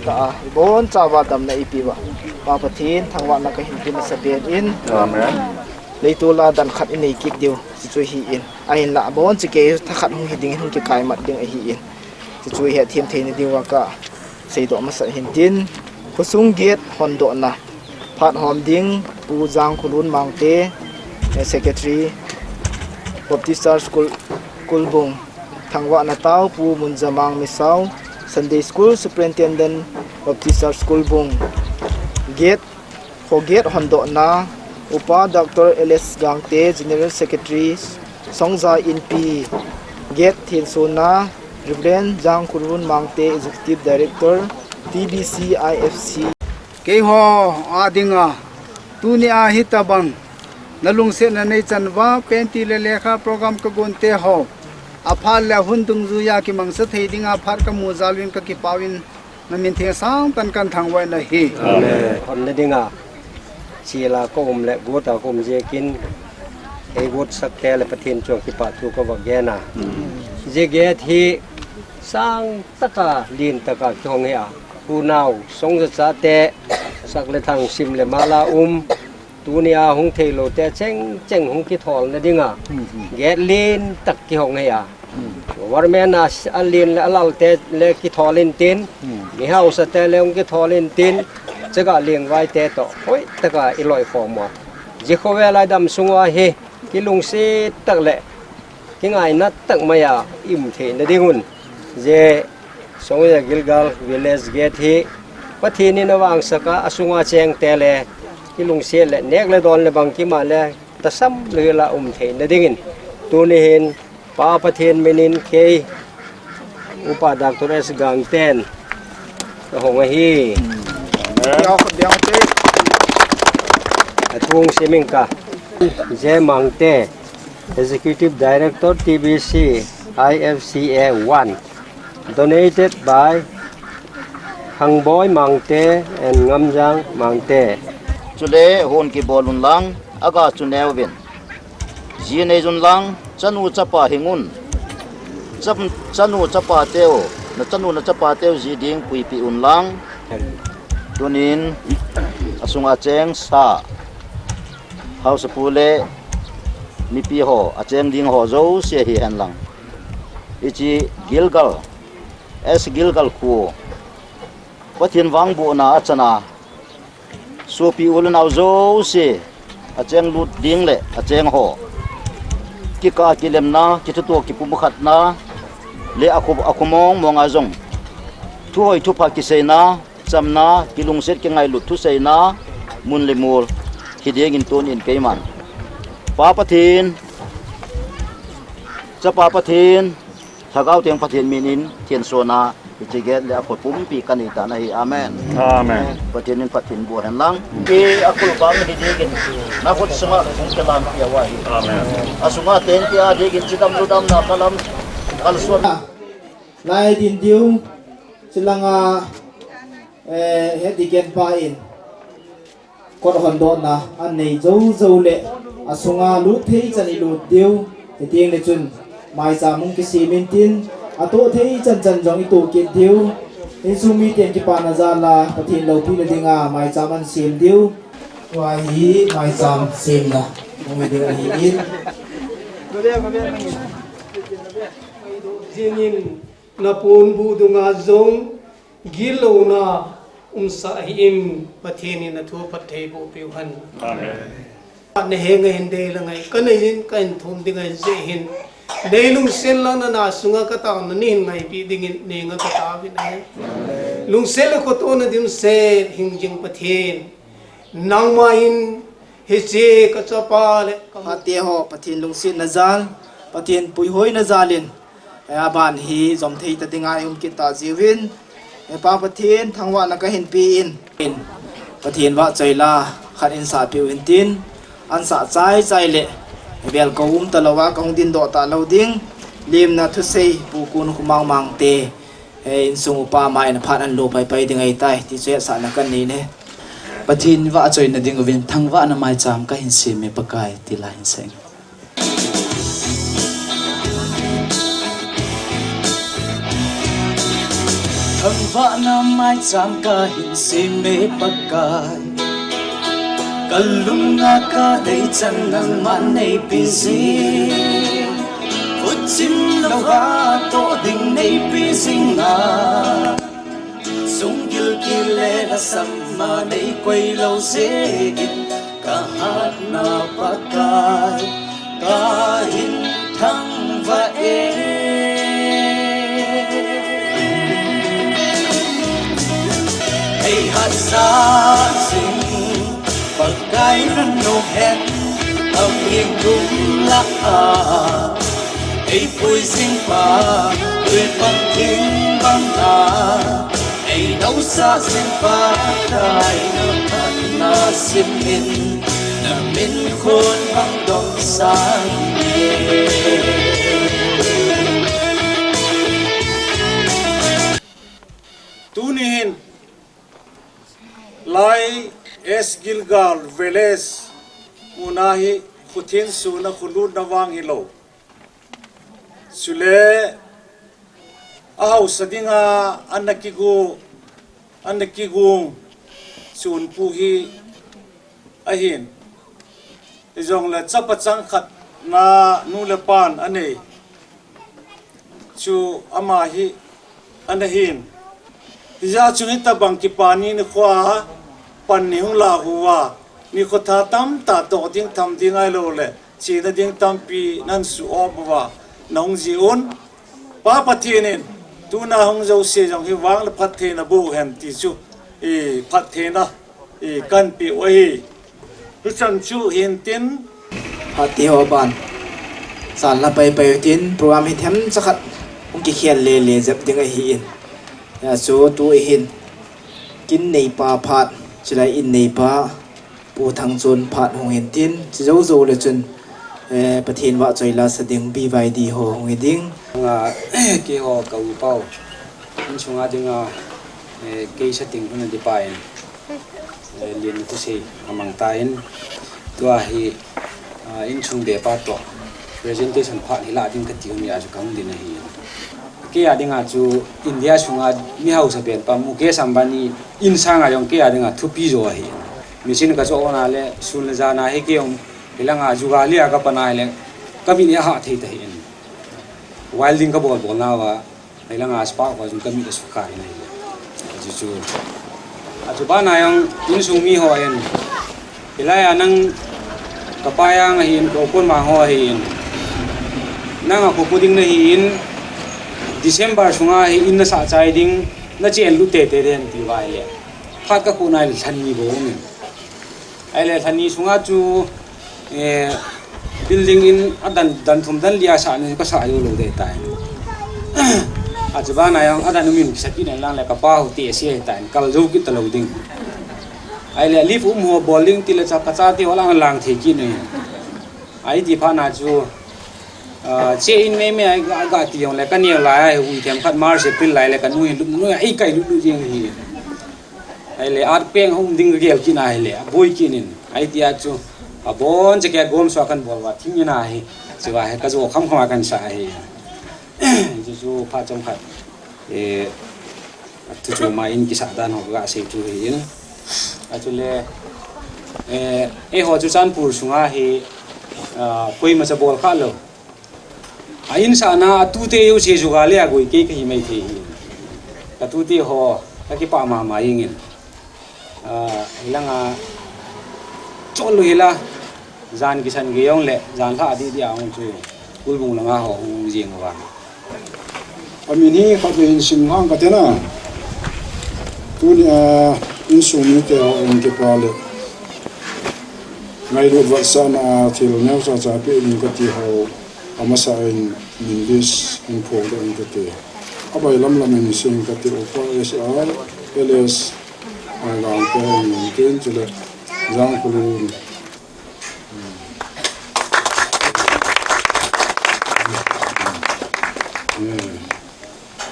ka ibon chawa dam na ipiwa pa pathin thangwa na ka hintin sa ben in amen leitula dan khat in nei kik diu si chui hi in ain la bon chi ke thakhat hung hiding hung ke kai mat ding a hi in si chui he thiam thein diwa ka sei do ma sa hintin kusung get hondo na phat hom ding pu jang khulun mangte secretary Baptist School Kulbung thangwa na tau pu munjamang misaw Sunday School Superintendent Baptist School Bung get forget hondo na upa Dr. L.S. Gangte General Secretary Songja Inpi get thinsuna Reverend Jang Kurun Mangte Executive Director TBC IFC ke ho adinga tunia hitabang nalung se na nei chanwa penti le lekha program ka gonte ho aphal la hundung zu ya ki mangsa theidinga phar ka muzalwin ka ki pawin namin the sang tan kan thangwai na hi amen hon dinga chila ko le gota ko je kin e got sakte le pathin chok ki pa thu ko wagena je ge thi sang taka lin taka chong ya punau song sa te sak le thang sim le mala tunia hung thelo te cheng cheng hung ki thol na dinga ge lin tak ki hong ya warmena alin le alal te le ki tholin tin mi hau sa te le hung ki tholin tin chega leng vai te to hoi taka iloi formo je khowe lai dam sungwa he ki lung se tak le ki ngai na tak maya im the na dingun je songya Gilgal village gate hi pathini na wang saka asunga cheng tele ki lung se le nek le don le bang ki ma le tasam le la the na dingin tuni hin pa pathin menin ke upa Dr. S Gangten hong hi atung semingka je mangte Executive Director TBC IFCA 1 donated by Hangboy Mangte and Ngamjang Mangte chule hon ki bolun lang aga chunewin jine jun lang chanu chapa hingun chanu chapa teo na chanu na chapa teo ji ding pui pi un lang tunin asunga cheng sa house pule mi pi ho acheng ding ho zo se hi han lang ichi Gilgal es Gilgal ku pathin wang bu na achana so pi ulnaw zo se acheng lut ding le acheng ho ki ka kilem na ki tu ki pumukhat na le akumong monga zong thu hoi thu pha ki seina chamna kilung set ki ngai lut thu seina mun le mur hideng in ton in keiman pa pathin cha pa pathin thagau teng pathin minin thian sona ichiget le akot pum pi kanita na hi amen amen pathin in pathin bu han lang ke akul bang hideng na khot sama kalam ya wa amen asuma ten ti a degin chidam ludam na kalam kalswa lai din diu silanga he digen pa in kot hondo na an nei zo zo le asunga lu thei chani lu diu tieng le chun mai sa mung ki simentin ato thei chan chan jong itu kin diu insumi ten ki pa na za la pathin lo pi le dinga mai cha man sim diu wa hi mai sam sim na mong me dinga hi in jingin napun budunga zong gilona umsa him patheni na thu pathe bo piuhan amen ne henga hinde langai kanayin kan thum dingai je hin deilung sel lang na sunga ka ta na nin ngai pi dingin ne nga ka ta bi na lung sel ko to na dim se hingjing pathen nangmain heche ka chapale Pati ho pathin lungsin nazal pathin pui hoi nazalin aban hi zom thei ta dinga yum kita jiwin e pa pathin thangwa na ka hin pi in pathin wa chaila khat in sa pi in tin an sa chai chai le bel ko talawa kong din do ta loading lim na thu sei pu kun khumang mang te in sung pa mai na phan an lo pai pai dingai tai ti che sa na kan ni ne pathin wa choi na ding win thangwa na mai cham ka hin se me pakai ti la hin seng Ang vã na mai chạm ca hình si mê pakai kalunga ka dei chan nang man nei busy chim lâu ha to đình nay pi sinh à sung gil kile la sama nay quay lâu dễ ít cả hát na pakai cả hình thăng và hey hát xa sinh pakai răn nô hẹn âm yên đúng là ấy vui sinh pa tuyệt bằng thiên bằng ta ấy đâu xa sinh pa đại na na sim min na min khôn bằng đồng sáng Tunihin lai es Gilgal Veles munahi kuthin suna khulun nawang hilo sule ahau sadinga anakigung sun puhi ahin izong la chapachang khat na nulepan ane chu amahi anahin Tija chungita bangki pani ni kwa pan ni hung la huwa ni ko tha tam ta to ding tham ding ai lo le chi na ding tam pi nan su obwa nong ji un pa pathinin tu na hong zo se jong hi wang le phathe na bu hem ti chu e phathe na e kan pi o hi tu chan chu hin tin hati ho ban san la pai tin program hi them sakhat ong ki khian le zap ding a hi in ya so tu hin kin nei pa phat chilai in nei pa pu thang chun phat hong hin tin zo le chun pathin wa choi la sading BYD ho hong ding nga ke ho ka u pau in chunga dinga ke setting huna di pain lin ku sei amang tain tua hi in chung de pa to presentation phat hi la ding ka ti mi a chu kang din hi ke adinga chu India chunga mi hau sa pen pam ke sambani in sanga yong ke adinga thupi jo hi machine ka cho ona le sul jana he ke om ilanga jugali aga pana le kami ni ha thei ta hin wilding ka bol na wa ilanga spa ko jun kami su ka ni ju chu aju ba na yang in sung mi ho en ilaya nang kapaya nga hin ko kon ma ho hin nang ko puding na hin December sunga hi in na sa chai ding na chen lu te den ti wai le phat ka ku nai than ni bo mi ai le than ni sunga chu building in dan thum dan lia sa ni ka sa yo lo de tai ajuba na yang adan min saki na lang le ka pa hu ti se tai kal zo ki talo ding ai le live ho bowling ti le cha ka cha ti wala lang the ki ni ai di pha na chu che in me ga ti yong le ka ni la ai hu them khat March April lai le ka nu ai kai lu jing hi ai le art peng hum ding gel ki na ai le boy ki nin ai ti a chu a bon che ke gom so kan bol wa thing na hi chu wa he ka zo kham khama kan sa hi ju pha chong khat tu chu ma in ki sa dan ho ga se chu hi in a chu le ho chu chan pur sunga hi koi ma cha bol kha lo ain sana tu te yu se jugali agoi ke ki mai the ka tu te ho ka ki pa ma yingin hilanga cholu hila zan ki san ge yong le zan tha di ang chu ul bung langa ho hu jing wa amini khatin sim hang ka tena tu ni in sumi te on ke pale ngai ro wa sana thil ne sa cha pe ni ka ti ho amasa in English in program in kate abai lam in sing kate opa SR LS ang pe in ten chile jang kulun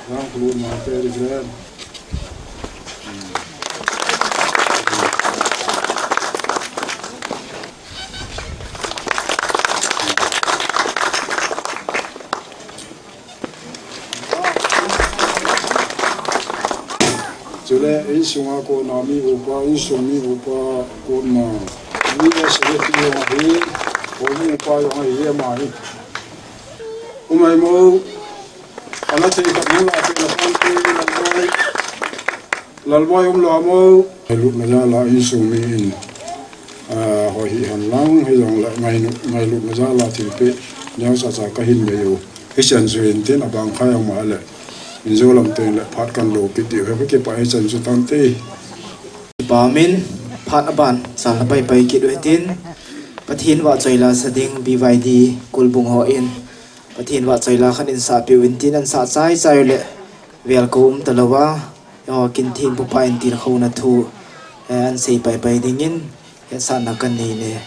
jang kulun ma pe rizal chỗ lẽ in sung à cô nam mi upa in sung mi upa cô mà mi là sẽ đi vào đi cô mi upa vào đi mà đi umai mo ana thấy các món là cái là con cái lalmoi lo mo lúc này là in sung mi in hồi hi hành lang hay rằng lại ngày lúc này là thì bị nhau sa cái hình này yêu cái chân duyên tên là bằng khai ông mà lại in zo làm tên lại phát căn lô cái điều cái bài chân duyên tăng tê bà min phát ban sản là bay kỹ đôi tin bắt thiên vợ chơi là gia đình bị vay đi cul bung họ in bắt thiên vợ chơi là khăn in sa piu in tin ăn sa trái lệ về cùng tờ lawa yo kinh thiên bu pa in tin khâu na thu an sei bay ding in hiện sản là cần này nè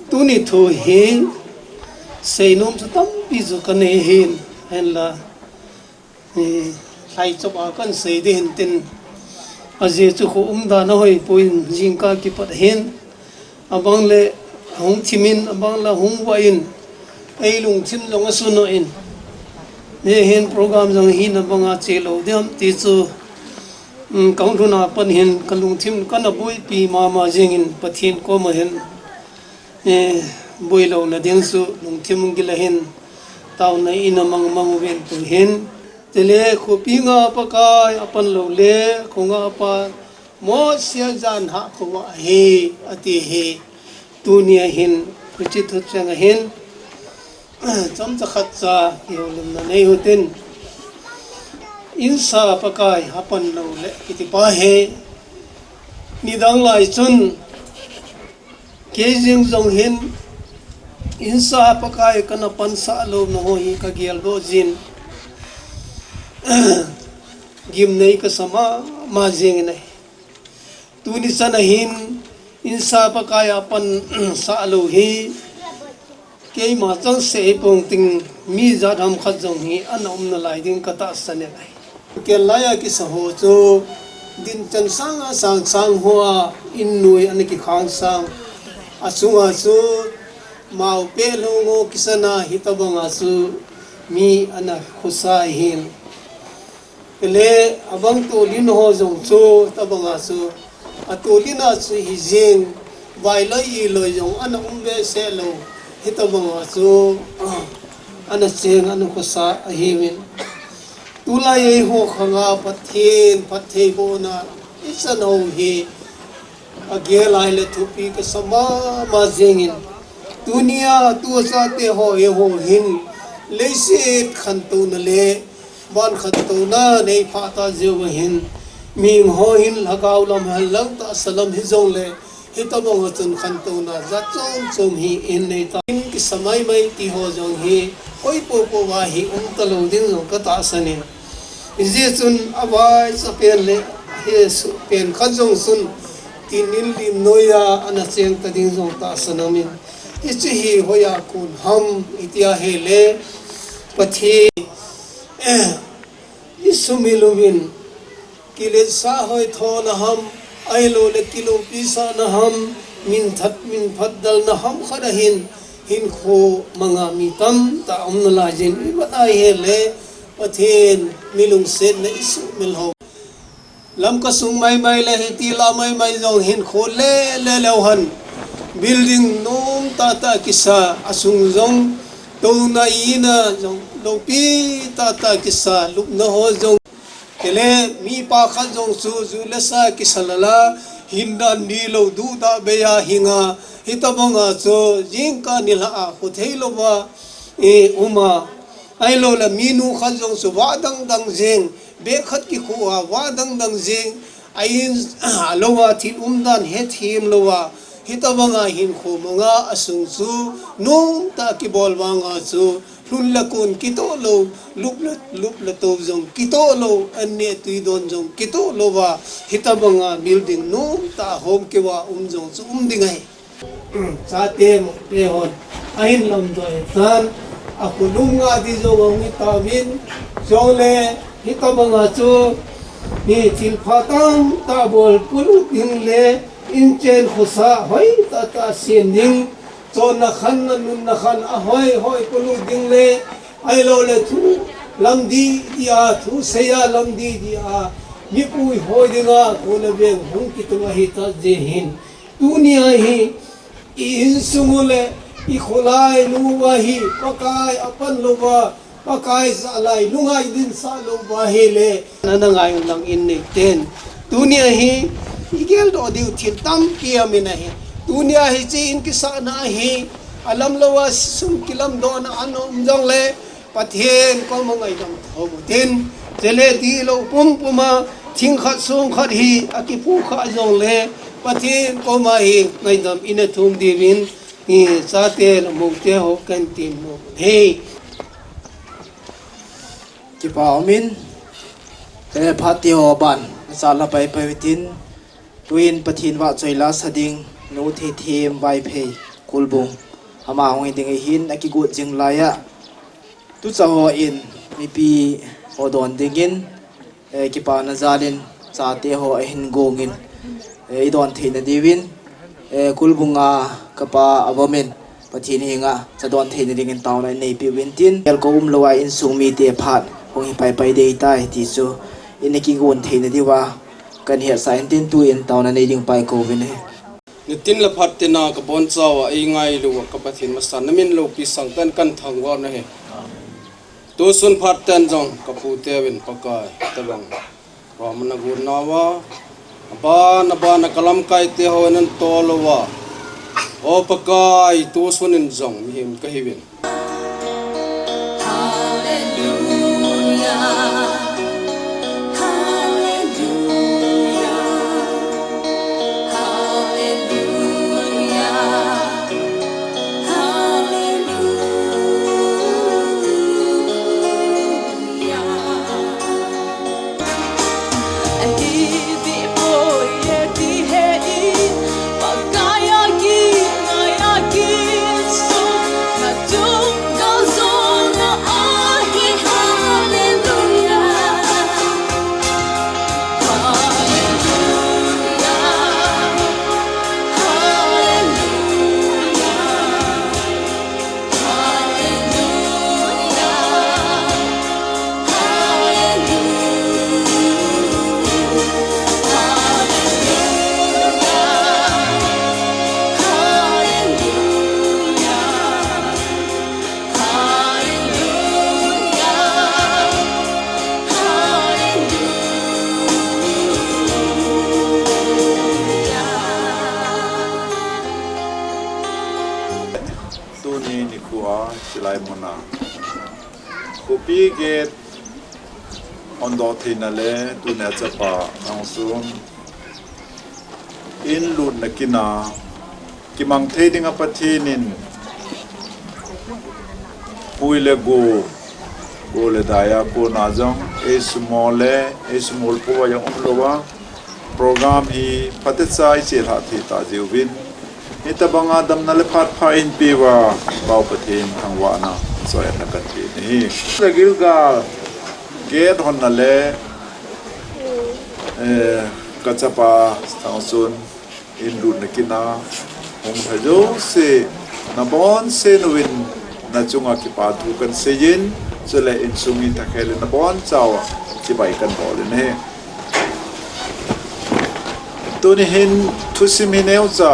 tu ni thu hin sei nom sa tam pi zu kan hin hen la lai chop a kan sei de hin tin a je chu khu da na hoi poin jing ka ki pat hin abang le hong thimin abang la hong wa in ei lung thim long a su no in ne hin program jong hin abang a che lo dem ti chu kaung thuna pan hin kalung thim kan a boi pi ma jing in pathin ko ma hin boi lo na ding su lung thim gi la hin taw na ina mang ven tu hin tele khu pi nga pa kai apan lo le khonga pa mo sia jan ha khwa he ati he dunia hin kuchi thu chang hin cham cha khat cha yo lum na nei hoten insa pa kai apan lo le kiti pa he nidang lai chun ke jing jong hin insa pa kai kana pan sa lo no hi ka gial do jin gim nei ka sama ma jing nei tu ni sana hin insa pa kaya pan sa lo hi ke ma chang se pong ting mi za dham khat jong hi anom na lai ding kata sane lai ke laya ki sa ho chu din chan sang hoa in nui an ki khang sang asunga su mau pe lo ngo kisana hitabanga su mi ana khusa hin le abang to lin ho jong chu tabanga su atolina su hijin vaila i lo jong ana umbe se lo hitabanga su ana cheng ana khusa ahimin tula ye ho khanga pathe bo na isano hi age lai le thupi ka sama ma jengin dunia tu sa te ho e ho hin le se khan tu na le ban khan tu na nei pha ta zeu hin ming ho hin lagaw lam halang ta salam hi zong le hi ta bong chun khan tu na za chom hi in nei ta in ki samai mai ti ho zong hi oi po wa hi ta lo ding zong ka ta sanin je chun awai sa pen le he su pen khan zong sun tinin lim noya ana cheng ta ding zong ta sanamin ichi hi hoya kun ham itia hele pathi isumilumin kile sa hoi tho na ham ailo le kilo pisa na ham min phat dal na ham khadahin hin kho manga mitam ta omna la jin ibatai hele pathin milung set le isu milho lam ka sung mai le hiti la mai jong hin kho le leuhan building nom tata kisa asung jong to na ina jong lopi tata kisa lup na ho jong kele mi pa kha jong su zu le sa kisalala hindan ni lo du da be ya hinga hitabonga cho jingka nila a khutheilo ba e uma ailo la minu kha jong su wa dang jing be khat ki khuwa wa dang jing ain lowa thi umdan he thim lowa hitabanga hin kho manga asung su nung ta ki bol wanga chu lun la kun kito lo lup la to jong kito lo anne tui don jong kito lo wa hitabanga building nung ta hom ke wa jong chu dingai sa te mo pe hon ain lam do san akulunga di jong itamin jole hitabanga chu ni til phatang ta bol pulu ding le inchen khusa hoi ta sending chon na khan nun na khan a hoi pulu ding le ai lo le thu lamdi dia thu seya lamdi dia mi pui hoi dinga ko le be hung ki tu hi ta je hin dunia hi in sungule i kholai lu wa hi pakai apan lo wa pakai salai lungai din sa lo wa hi le nanangai lang in nei ten dunia hi igel do diu thin tam kia mina hi dunia hi chi in ki sa na hi alam lawa sum kilam do na ano jong le pathen ko mangai dam tho tin tele di lo pum puma thing khat sum khat hi akipu kha jong le pathen ko ma hi ngai dam ina thum di win ni sa te lo mo te ho kan tin mo he ki pa amin te phati ho ban sa la pai tin twin pathin wa choila sading no the them vai phei kulbung ama hoi ding hin aki gut jing laya tu cha ho in mi pi odon dingin ki pa na zalin cha te ho hin gongin I don the na diwin kulbunga kapa awamen pathin hinga cha don the na dingin taw na nei pi wintin el ko lowa in sumi te phat hoi pai dei tai ti chu in ki gon the na diwa kan hiat sa tin tu in taw na nei ding pai ko vin he nitin la phat tena ka bon chawa ai ngai lu ka pathin masan namin lo pi sang tan kan thang wa na he to sun phat tan jong ka pu te win pakai tabang ram na gur na wa ba na kalam kai te ho nan to lo wa o pakai to sun in jong mi him ka hi win Hallelujah. ตัวสิไลมนาคุปีเกตอันดอทินาเลตุเนจะปะอังซุนอินลุนนักินากิมังเทดิงอปทีนินปุยเลกูเลดายากูนาจังเอสมอลปัวยังอุลวะโปรแกรมฮีพัฒนาเจตหาทิตาจิวบินนิตบังอาดัมนัลพัดพาอินปีวาเบาปะเทนทางวานาสวยนักกันทีนี้เลกิลกาเกตฮอนนัลเลกัจจปาทางซุนอินดูนกินาหงพะโจเซนบอนเซนวินนาจุงอากิปาทุกันเซยินจะเลยอินซุงินตะเคลนบอนเจ้าจิบายกันบอลเนี่ยตัวนี้เห็นทุสิมิเนวจ้า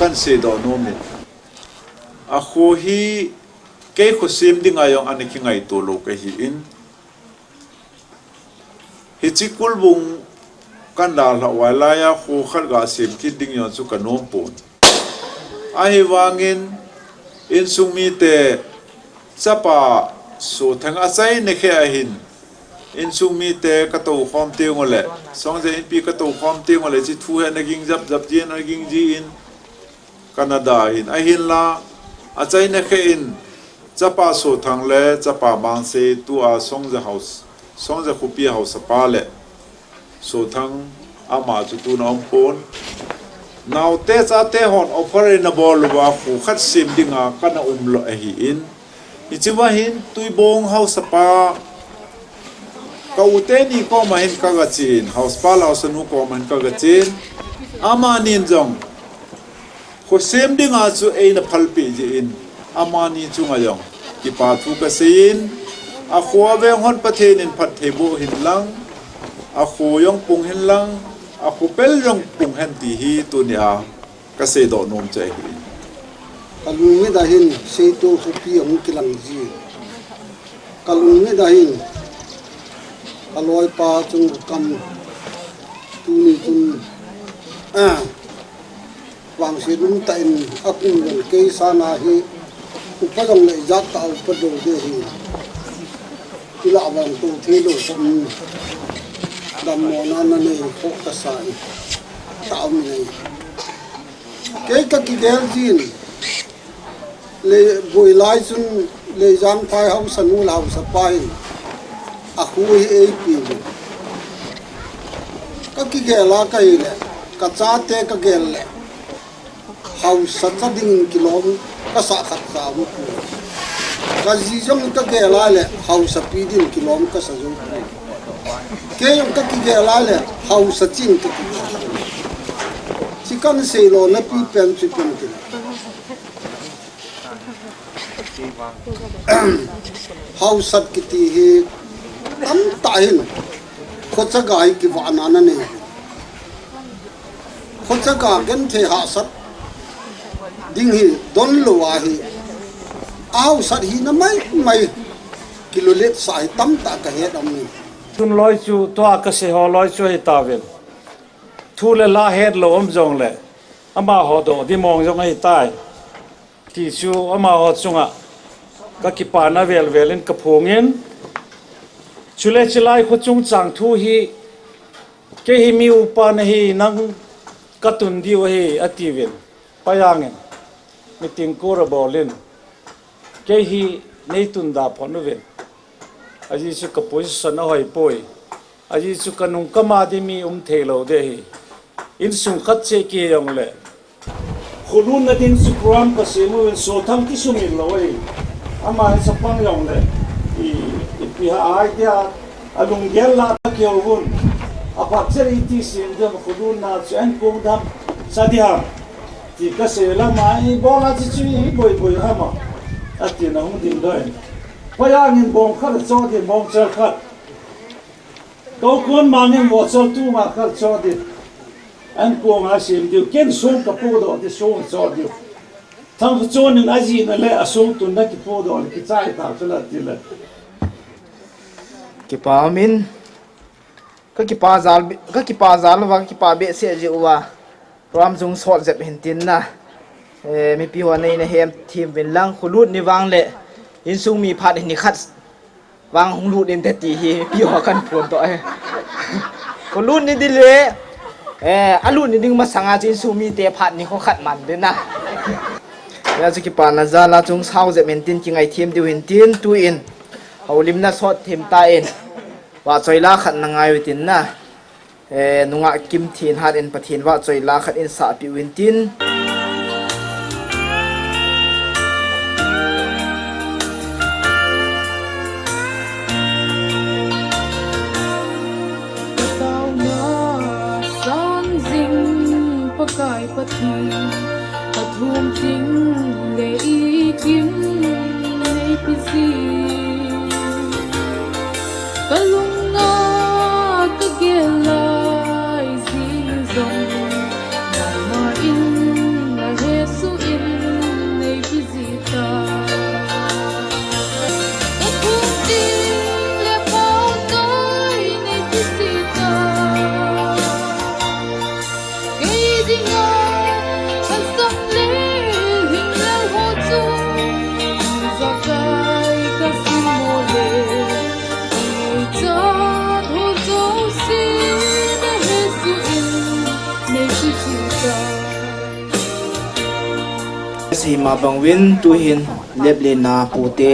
กันเสดอนมิอาโคฮีเกยขุสิมดิ่งอายองอันนี้คิงไอตัวโลกฮีอินฮิจิกุลบุงกันดาลวายลายาโคขัดกาสิมคิดดิ่งยอนสุกันโนมปูนอาฮิวางินอินซุมีเตจะปะสูทังอาศัยในแค่หินอินซุมีเตกระตูความเตียงอะไรสองเจอินปีกระตูความเตียงอะไรจิทูเฮนกิงจับจีนกิงจีนแคนาดาหินไอหินละอาศัยในแค่หินจะปะสูทังเล่จะปะบางเซตัวสองเจเฮาส์สองเจคุปีเฮาส์ปาเล่สูทังอามาจุตูน้องปูนนาวเตจะเตหอนออฟเฟอร์นบอลว่าคู่ขัดซิมดิ่งกันลอหินอิจิวะหินตุยบงเฮาส์ปาก็อุเทนีก็มาเห็นกากจีนเฮาส์ปาลาวสนุกก็มาเห็นกากจีนอามานินจงคู่ซิมดิ่งจูเอ็นพัลปีจีนอามานิจุงayongกิปาทุกสินอาขัวเวงฮอนประเทศนินพัดเทบุหินลังอาขัวยองปุงหินลังอาคูเปลยองปุงเห็นตีฮีตัวเนียก็เสดอนมใจหินกัลุงไม่ได้หินเสดตัวสุพีองกิลังจีกัลุงไม่ได้หินกัลอยปาจงกำตัวนี้จงวางเสียนุ่มแต่อินอักอุ่นเกยสานาฮีอุปยังเลยจัดเตาประดูเดฮีที่ละวันตัวที่โลกมดำมอนานี่พกกระสายตามนี่เกยตะกี้เดลจีนเลยบุยไลซุนเลยจานไฟเฮาสนุลเฮาสปายอาคุยเอปีก็กี่เกล่าก็อีเลยก็จ้าเตะก็เกลเลยเฮาสัตดิ่งกิโลก็สักขัดสามก็จีจงก็เกล่าเลยเฮาสัปีดิ่งกิโลก็สักจงเกยงก็กี่เกล่าเลยเฮาสัจินก็สิกันเซโลนับปีเป็นสิเป็นกิโลเฮาสัตกิตีเฮตั้มตายนขดจะกายกิวานานั่นเองขดจะกากันเทหาสัตดิ่งเฮดอนลัวเฮอ้าวสัตฮีนั่นไม่กิโลเล็กสายตั้มตากระเฮ็ดอันนี้ทุนลอยจูตัวอากาศหอลอยจูให้ตาเวลทูเลลาเฮ็ดโลอมจงเลยอามาหอดที่มองจงให้ตายที่จูอามาหอดจงอ่ะก็กิปานาเวลเล่นกระพงเงินชุเลชไลขจุงจังทูฮีเกฮิมีอุปานะฮีนังกตุนดิวฮีอติเวลไปยังเงินมิติงกูระบอลินเกฮิในตุนดาพอนุเวลอาจิสุกโพสิชันหอยป่วยอาจิสุกนุงกมาดิมีเทโลเดฮีอินสุงขัดเชกียองเล่คนนู้นนั่นอินสุกรามก็เสียมือโซทั้งที่สุมิลโลยอามาให้สปังยองเลยอีปีหาไอเดียอารมณ์เยลลาตะเกียววุ่นอาพัดเจริญที่สิ่งเดียวคนนู้นน่าจะเอ็นกงดำสัตยาที่ก็เสียละมาอีบอลอาจิจุยบ่อยฮะมาอันที่น่าหุ่นดิ้นด้วยพยางินบงขัดจอดิบงเจอขัดตัวคนมาเงินวัวจอตู้มาขัดจอดิอันกงอาศิมเดียวเก่งส่งกับผู้ดอกที่ส่งจอดิทั้งโจนึงอาจีนั่นแหละส่งตุนนักกิโปดอนกิจ่ายตาสุดที่เลยกิปามินก็กิปาซาลว่ากิปาเบเสียจิวารามจงสอดเจ็บเห็นตินนะ mi pi wa nei na hem thim bin lang khulut ni wang le in sung mi phat ni khat wang hung lut in te ti hi pi wa kan phun to ai khulut ni dile alu ni ding ma sanga chin su mi te phat ni kho khat man de na ya chu ki pa na za la chung sau je men tin ki ngai thim diu hin tin tu in holim na sot thim ta in wa choi la khat na ngai witin na nunga kim thin hat in pathin wa choi la khat in sa pi win tin Pakai pati pathum ting le ikim nei pisi kalunga kagelai zingzong ma in na hesu in nei pisi ta pathum ting le pakai nei pisi ta si ma bang win tu hin lep le na pu te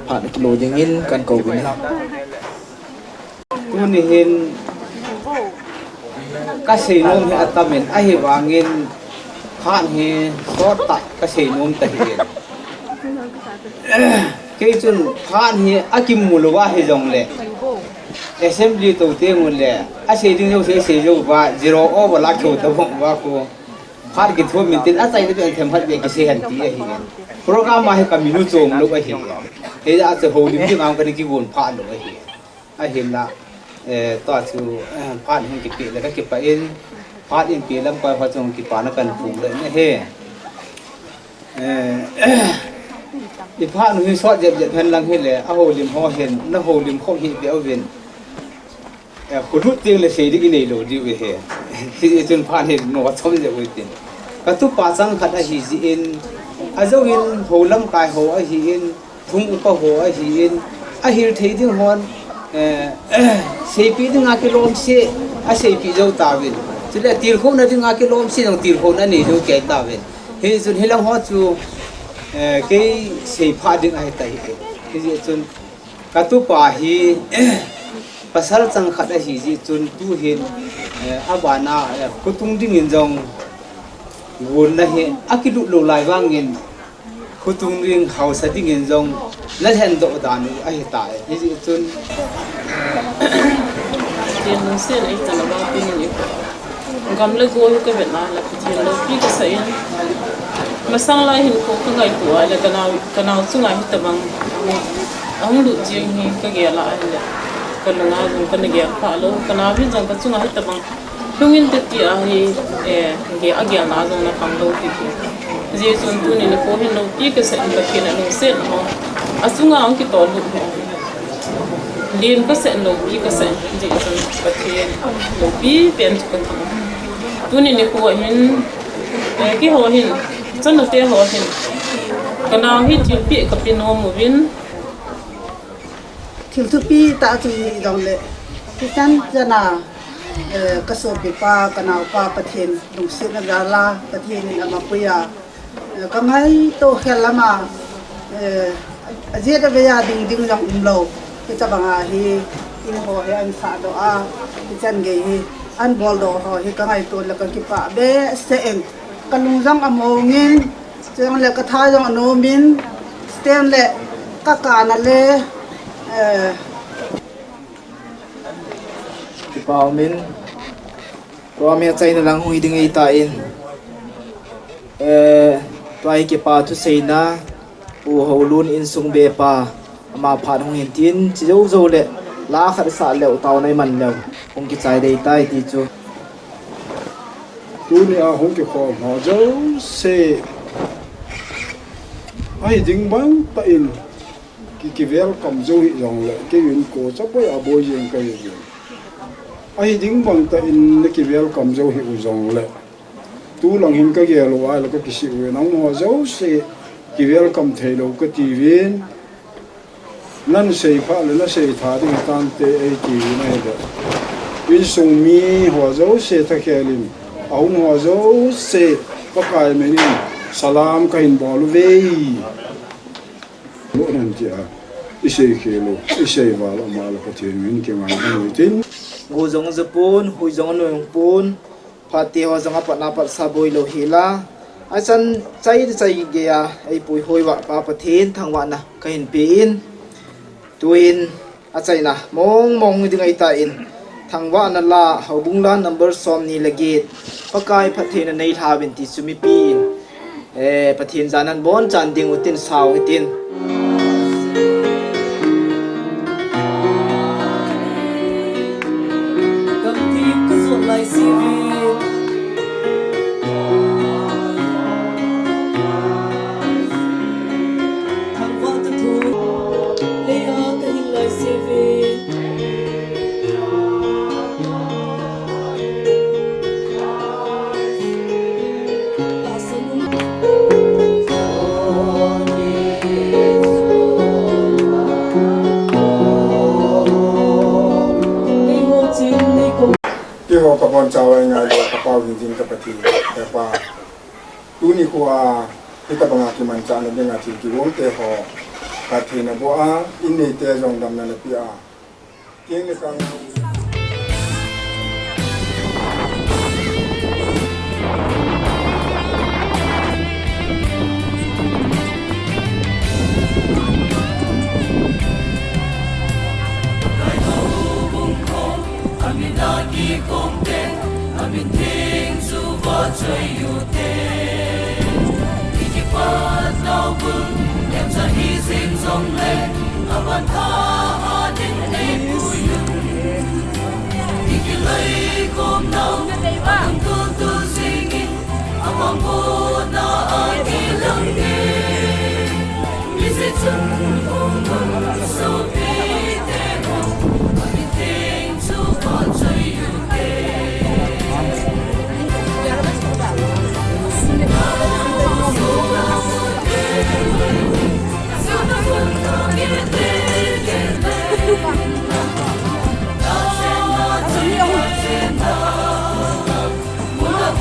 phat kilo ding in kan ko win tu ni hin ka sei nom hi atamen a hi wangin khan hi so ta ka sei nom ta hi ke chun khan hi akim mulwa hi jong le assembly to te ngun le a sei ding sei jo ba zero over la kho ta bong wa ko phát cái thua mình tin ắt tay nó bị thèm phát về cái xe hành tí ấy program mà hay cả mình nuôi trộm lúc ấy thế ra từ hồi điểm trước ông cái cái nguồn phát lúc ấy ai hiện là tòa chú phát những cái kiện là các cái in phát in kiện làm coi phát trong cái phát nó cần phụ lợi như thế thì phát nó sót dẹp dẹp hơn lăng hết là hồi điểm ho hiện nó hồi điểm không hiện béo viên khổ rút tiền là xây cái này rồi đi về hè thì chân phát hiện nó xong rồi về tiền các tu pa sang khát ai hiền azo in hồ lâm cài hồ ai hiền thung upa hồ ai hiền ai hiền thấy tiếng hòn xây pi tiếng ngã cái lom xe ai xây pi dâu ta về chứ là tiền không là tiếng ngã cái lom xe đồng tiền không là này dâu cái ta về thì chân hi long hót chu cái xây pha tiếng ai tay thì chân các tu pa hi pasal sang khát ai hiền chân tu hiền abana kutung ding in jong won na he akidu lo lai wangin kutung ring house ding in jong la hen do dan ai ta ni ji chun tiền nó sẽ lấy từ là bao nhiêu nhỉ gam lấy gối cái việc nào là tiền lấy phí cái sấy mà sang lại hình phố cái ngày tuổi là cái nào xuống lại hết bằng ông được riêng thì cái gì lại cái nào dùng cái này phải luôn cái nào biết rằng cái xuống lại hết bằng Hungin teti ahi ge agya na zong na pang lo ti ti je sun tu ni ko hin lo pi ke sa ka ke na no se no asunga ang ki to lu lim ka se no pi ka se je sun ka ke lo pi pen ka tu ni ko hin ki ho hin chan no te ho hin kana hi ti pi ka pi no mu win thil tu pi ta chu ni dong le ti chan jana kaso pipa kana pa pathin dung sin na dala pathin ama puya kangai to khelama ajeda beya ding ding long umlo kita banga hi in ho he an sa do a chan ge hi an bol do ho hi kangai to la ka kipa be se en kalung jang amongin chang le ka tha jang no min stand le ka kana le Pao min Kwa mẹ chay na lang hui ding ay tain Tuay ki pa tu say na U hau lun in sung be pa Ama phat hong hin tin Chi dâu dâu le La khat sa leo tao nay man leo Hong ki chay day tay ti chu tu ni a hong ki kho ma dâu se ai ding bang ta in ki vel kam dâu hi jong le ke yun ko cha boy a boy yen ka yin ai ding bang ta in ne ki vel kam dâu hi u jong le tu lang hin ka ge lo ai lo ka kisi we nang mo zo se ki welcome thei lo ka ti win nan sei pha le na sei tha ding tan te ai ti na he da in sung mi ho zo se tha khelin au ho zo se ka kai me ni salam ka hin bol ve lo nan ti a isei khelo isei wala ma lo ka ti min ke ma ni tin gu zong zapun hui zong no yong pun phati ho zong apa na pat saboi lo hila achan chai ge ya ai pui hoi wa pa pathin thangwa na ka hin pin tuin achai na mong ding ai ta in thangwa na la haubung la number som ni lagit pakai pathin na nei tha bin ti sumi pin pathin janan bon chan ding utin saw hitin lại CV thằng vợ tự thu lấy cái hình lại CV bà sống ki ho ka bon chawa nga lo ka pau jin ka pati ka pa tu ni ko a kita banga ki man cha na de nga ti ki wo te ho ka thi na bo a in ne te jong dam na le pi a king le kang Ki kong te amin ting su va chơi yu te ki pa nau bun em sa hi sing song le avan tha ha din nei pu yu ki lai kom nau ang tu tu sing in among ko na a ki lang ke is it so be te mo amin ting su va chơi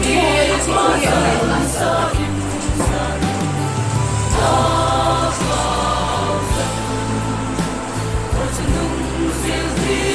Hãy subscribe